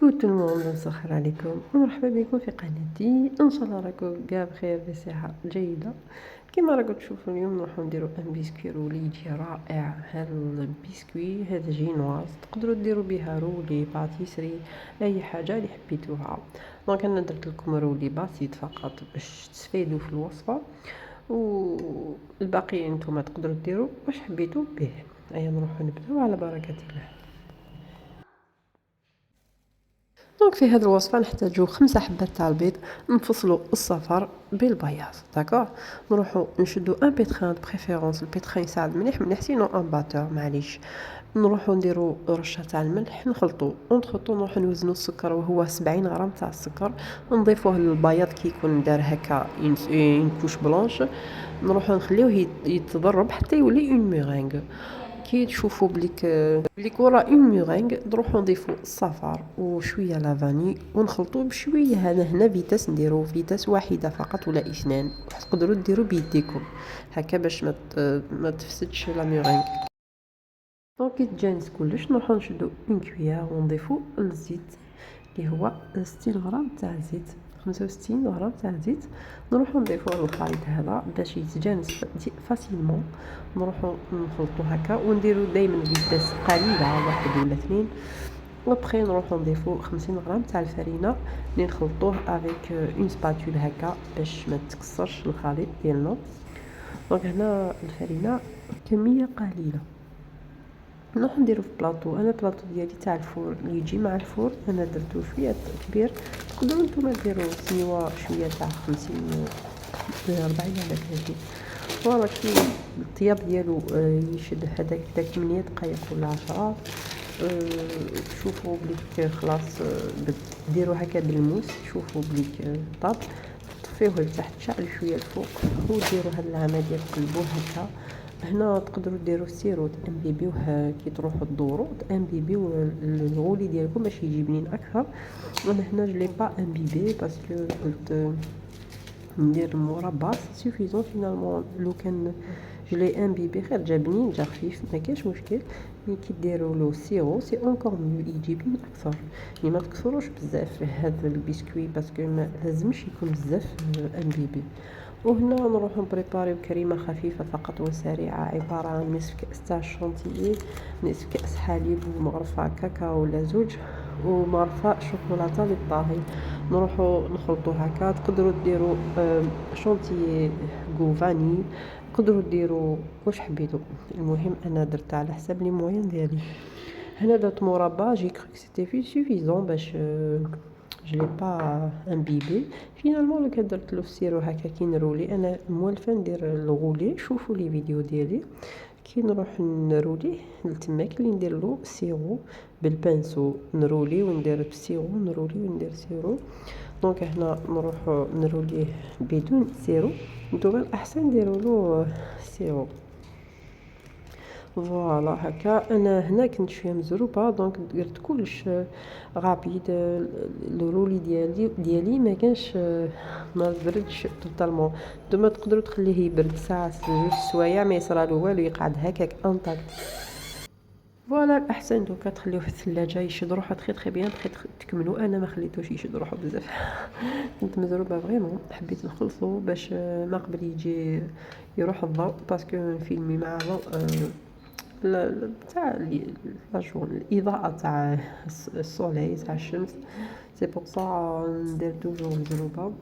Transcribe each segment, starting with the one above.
كنت المهم نسخر عليكم ومرحبا بكم في قناتي. ان شاء الله راكم كاع بخير بصحه جيده. كما راكم تشوفوا اليوم نروحو نديرو ان بسكوي رولي يجي رائع. هذا البسكوي هذا جينواز، تقدروا ديروا بها رولي باتيسري اي حاجه اللي حبيتوها. دونك انا درت لكم رولي بسيط فقط باش تستفيدوا في الوصفه، والباقي انتم تقدروا ديروا واش حبيتوا به. ايا نروحو نبداو على بركه الله. دونك في هذه الوصفه نحتاجو 5 حبات تاع البيض، نفصلوا الصفر بالبياض. داكوغ، نروحو نشدو ان بيتخان بريفيرونس، البيتخان يساعد مليح مليح، سينو ان باتور معليش. نروحو نديرو رشه تاع الملح، نخلطو ونخلطو، نروحو نوزنو السكر وهو 70 غرام تاع السكر، نضيفوه للبياض كي يكون دار هكا اون كوش بلونش. نروحو نخليوه يتضرب حتى يولي اون ميرينغ. كي تشوفوا بليك ورا اون ميرينغ نروحو نضيفو الصفار وشويه لافاني ونخلطوه بشويه. هنا فيتاس نديرو فيتاس واحده فقط ولا اثنان، تقدروا ديروا بيديكم هكا باش ما تفسدش لا ميرينغ. دونك كي تجانس كلش نروحو نشدو اون كويير ونضيفو الزيت اللي هو 60 غرام تاع الزيت، 65 غرام تاع الزيت. نروحو نضيفوه للخليط هذا باش يتجانس فاسيلمون. نروحو نخلطو هكا ونديرو دائما فيتاس قليله، واحد ولا اثنين. وابخي نروحو نضيفو 50 غرام تاع الفرينه اللي نخلطوه افيك اون سباتول هكا باش ما تكسرش الخليط ديالنا. دونك هنا الفرينه كميه قليله. نروح نديرو في بلاطو، انا بلاطو ديالي تاع الفور اللي يجي مع الفور انا درتو شويه كبير. تقدروا نتوما ديروا سنيوه شويه تاع 50 40 على 30. فوالا شويه الطياب ديالو يشد هذاك 8 دقائق ولا 10. تشوفوا بليك خلاص ديروا هكا بالموس، تشوفوا بليك طاب، طفيوه لتحت، شعل شويه الفوق وديروا هاد العمليه تقلبوه هكا. هنا تقدروا ديروا السيرو تانبيبيوه كي تروحوا تدوروا تانبيبيو الغولي ديالكم باش يجي بنين اكثر. انا هنا جلي با انبيبي باسكو قلت ندير المربى سوفيزون فينالمون. لو كان جلي انبيبي خير جا بنين جا خفيف ما كاش مشكل، مي كي ديروا له سيرو سي اونكور ميو يجي بنين اكثر. يعني ما تكثروش بزاف هذا البسكوي باسكو ما لازمش يكون بزاف انبيبي. وهنا نروحو نبريباريو كريمه خفيفه فقط وسريعه، عباره عن نصف كاس تاع الشونتيي، نصف كاس حليب ومغرفه كاكاو ولا زوج، ومغرفه شوكولاته للطاهي. نروحو نخلطو هكا. تقدروا ديروا شونتيي غو فاني، تقدروا ديروا واش حبيتو. المهم انا درت على حساب لي موين ديالي. هنا درت مربى جي كروك سيتي في سوفيزون باش je l'ai pas imbibé. فينالمون لو كان درت له السيرو هكا كي نرولي، انا موالفه ندير الغولي. شوفوا لي فيديو ديالي كي نروح نروليه لتماك اللي ندير له سيرو بالبانسو، نرولي وندير بسيرو، نرولي وندير سيرو. دونك هنا نروح نروليه بدون سيرو، نتوما الاحسن ديروا له سيرو. فوالا هكا. انا هنا كنت شويه مزروبه دونك درت كلش غابيد. الرولي ديالي ما كانش ما بردش توتالمون. نتوما تقدروا تخليه يبرد ساعه جوج سوايع ما يصرالو والو، يقعد هكاك انطاكت. فوالا الاحسن دوكا تخليوه في الثلاجه يشد روحو تخي بيان بغيت تكملوا. انا ما خليتوش يشد روحو بزاف كنت مزروبه فريمون، حبيت نخلصو باش ما قبل يجي يروح الضوء باسكو نفيلمي مع الضوء تاع لاجون الاضاءه تاع السوليي تاع الشمس. سي بور سا ندير توجور مزروبه.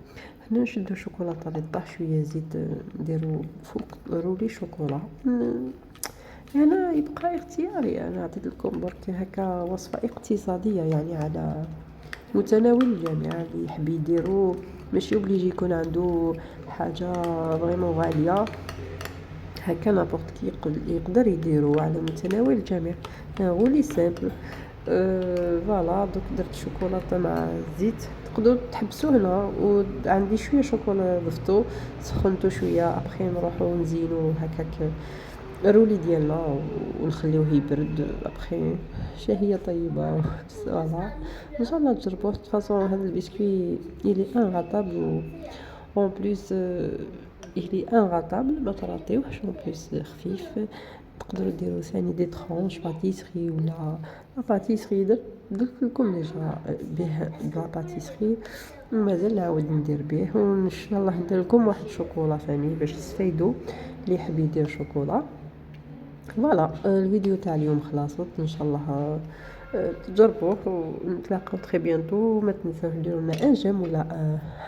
هنا نشدو شوكولاته اللي طاح شويه زيت نديرو فوق رولي شوكولا. هنا يبقى اختياري، انا عطيت لكم برك هكا وصفه اقتصاديه يعني على متناول الجميع. اللي يحب يديرو ماشي اوبليجي يكون عنده حاجه فريمون غاليه هكا، نابورت كي يقدر يديرو على متناول الجميع. غولي سامبل. فوالا دوك درت شوكولاته مع الزيت، تقدروا تحبسوه هنا. وعندي شويه شوكولا ضفتو سخنتو شويه، ابخي نروحو نزينو هكاك الرولي ديالنا ونخليوه يبرد. ابخي شهيه طيبه فوالا. ان شاء الله تجربوه. فاصون هذا البسكوي الي انغاتابل اون بليس، il est inratable ما تراطيوهش، اون بليس خفيف تقدروا ديروا ثاني دي طرونش باتيسري ولا لا باتيسري درت لكم ديجا به بلا باتيسري ومازال نعاود ندير به وان شاء الله ندير لكم واحد الشوكولا ثاني باش تستفيدوا اللي يحب يدير شوكولا. فوالا الفيديو تاع اليوم خلاصت ان شاء الله تجربوه ونتلاقاو تري بيانتو. ما تنساوش ديروا لنا ان جيم ولا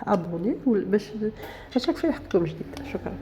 ابوني باش اشاك في يحكم جديد. شكرا.